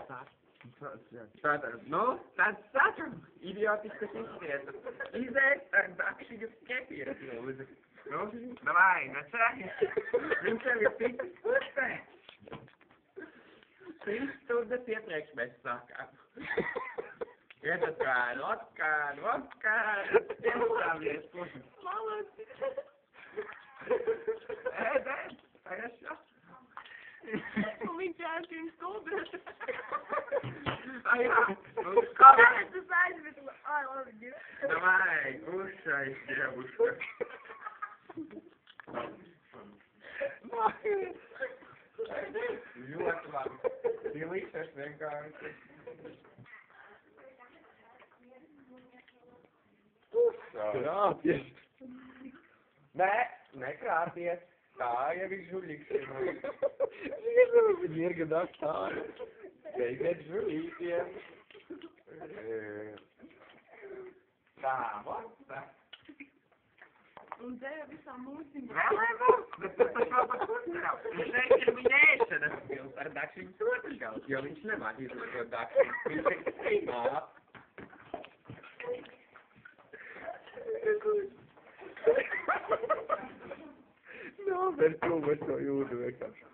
Tātad, nu, tad sakam, idiotiskas izskietas. Izēst ar dakšīgas kefīras lūdzu. Nu, davai, nečai. Viņš jau ir ticis pusē. 3 stundas iepriekš mēs sākām. Iedod kādu, iestāvies pusi. Malaci. Ēd, хорошо. Viņš jau 3 stundas. Ai, jā. Kāpēc tu aizved? Ai, labi. Davai, kušai, dievuška. Ļoti labi. Dilīšas vienkārši. Krāpjas. Nē, nekrāpjas. Tā jau ir žuļīgs. Viņi ir gadā tā. Beidziet žuļītiem. Tā, tā. Un te jau visām mūsīm. Vēlē būs, bet tas vēl pat uztrauc. Šeit ir minēšanas pils ar dakšiņu sotišaus, jo viņš nemāk izmantot dakšiņu. Viņš ir streamā. Nav, bet ko mēs to jūtu vienkārši.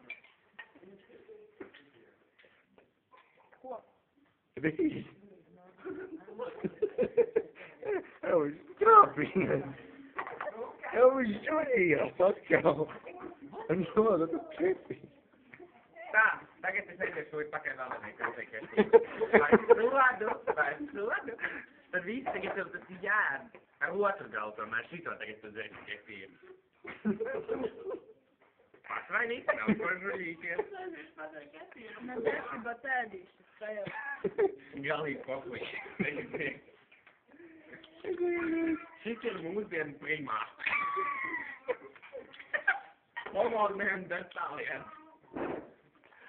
Ko? Rīt. Jau viņš krāpīnēs. Jau viņš žurījās atkal. No, tas kepi. Tā, tagad es aiziešu līdz pakaļ vēl nekāpēju kepi. Vai sodu. Tad viss tagad jau tas jēd. Ar otru galu tomēr šito tagad tu dzēsi kefīru. Pasvainīt, nav ko žuļīties. Mēs esam tēdīšas, tā jau. Galīgi pokuļi. Šis ir mūsdienu primāts. Homorniem detāliem.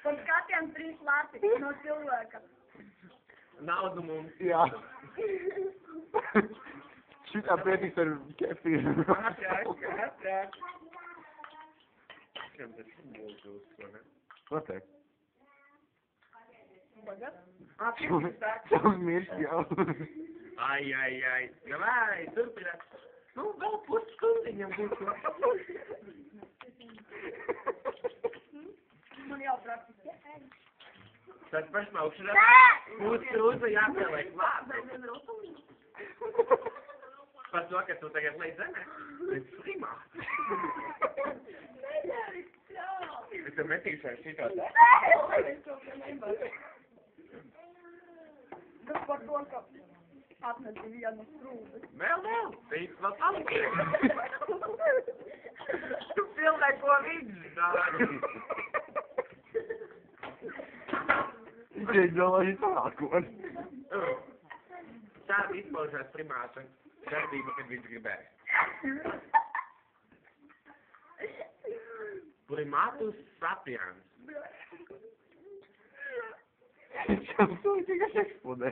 Un katiem 3 lapi no cilvēka. Naudu mums. Jā. Šitā pētīs ar kefīru. Atjāk. Kam tas būtu uz to, ne? Ko te? Bagad? Savs mirst jau. Ai. Davai, turpināt. Nu, vēl pusstundiņam būtu. Man jau praktiski. Tad pašmaukšanā mūsu jāpieliek vārdu. Par to, ka tu tagad lai zemē. Bet slimā. Bet tu metīšu ar šito tā. Tas par to, ka atnesi vienu strūdu. Vēl. Teiks vēl palikiem. Tu pilnē, ko viņš dara. Viņš domāja sākot. Tāda izpaužās primāta darbība, kad viņš gribēja. Primatus sapiens. Viņš jau to tikai eksplodē.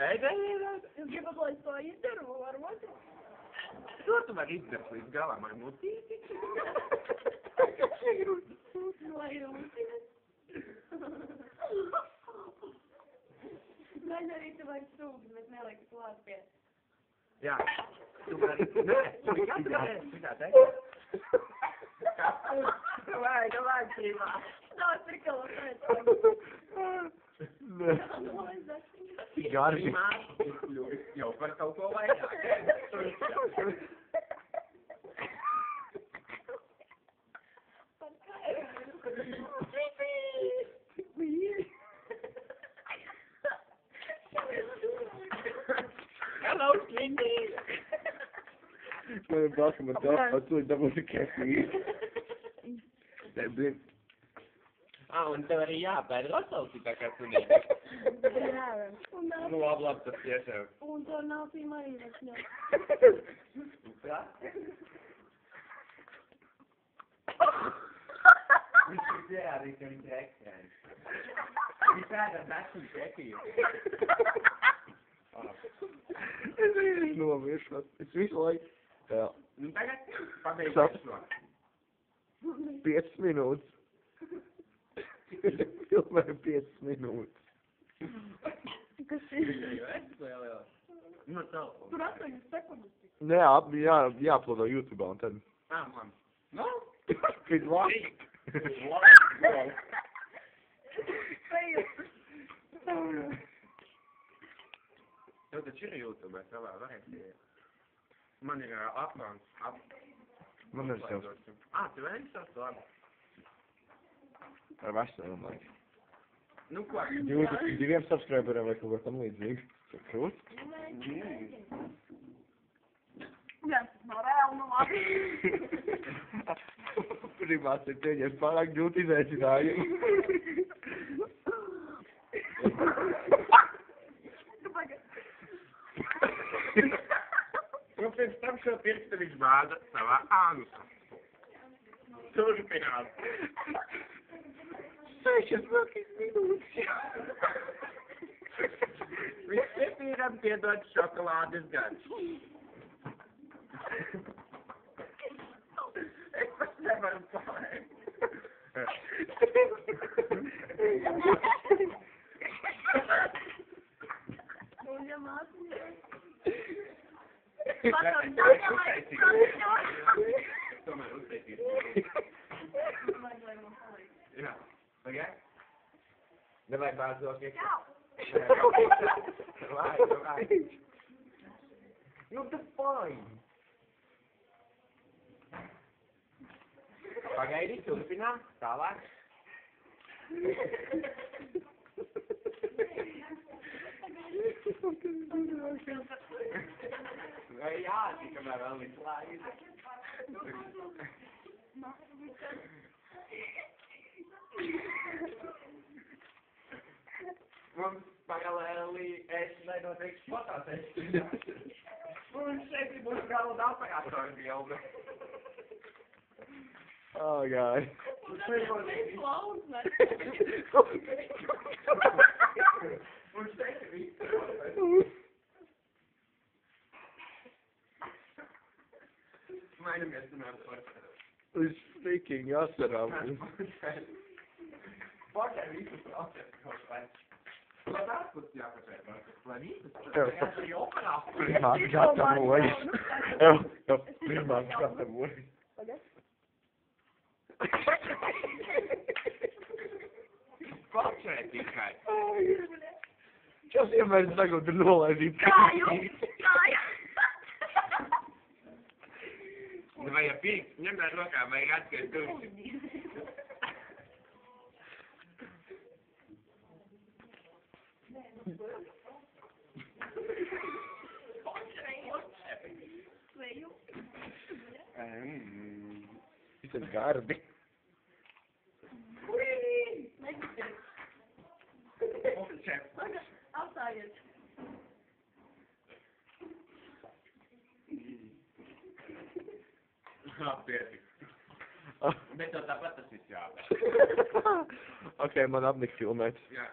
Ej. Jūs gribat, lai es to izdaru ar otru? To tu vari izdarīt līdz galam, ar mutīti. Lai rūtīnes. Mēs arī tu vari sūgt, bet neliekas klāt pie. Jā. Tu vari... Nē, tu katru reizi šitā te. Davai, prīmā. Davai, prikalo, pēc. Nē. Garši. Prīmā, jau par kaut ko vairāk. Hello, Slindy! Man ir baš, man tā, tu dabūsi kefīru. Nē, blin. Un tev arī jāpēr rosausi tā kā sunīt. Jā, Nu, labi, tas tiešām. un to nav tīm arī vairs ņem. Tā? Viņš ir pierādījis, ka viņš ir ekstrēms. Viņš pēdā dakšiņu kefīru. Es nomiršu. Es visu laiku. Jā. Nu, tagad pabeigšu Sap. šo. 5 minūtes. Filmēju 5 minūtes. Kas ir? Nu, telefonu. Tur 8 sekundes. Nē, jāuploado YouTube un tad. Man. Nu? Kad labi. Tev taču ir YouTube savā varēsi. Man ir akvāns. Man ir savs. Tu vēl esi savs labi. Ar veselu, man liekas. Nu, ko? 2 subscriberiem vai kaut ko tam līdzīgi. Krūt? Jā, nav reāli, nu labi. Primās ir pieņemt pārāk grūti izaicinājumu. Nu, pēc tam šo pirkstu viņš bāda savā ānusā. Turpināt. 6 minūtes. Viņš nepīram piedod šokolādes garš. Es pat nevaru pārēt. Un ja mācīja. Tomēr uztaisīt. Jā. Pagaid. Nevajag bāzokties. Right. Nu, tas fine. Pagaidi, turpinām. Tālāk. Vai jā, tikamēr vēl visu laiku. Mums paralēli ēšanai notiek spotās ēšanā. Un šeit būs galda operatoru bilde. Oh, God. Un šeit viss. Mainamies runāt par. It's freaking jāsarām. Pagaid visu procesu kaut vai. Lai atpūs jāpatēt, lai visus arī operātori. Primās gatavojas. Jā, primās gatavojas. Pašai tikai. Čas vienmēr tagad ir nolaidīt. Kāju. Vai ja pirks, ņemēt rokā, vai atskait duši. Tas gardi. Apstājies. Pietiks. Bet tev tāpat tas viss jāpēc. Ok, man apnik filmēt. Jā.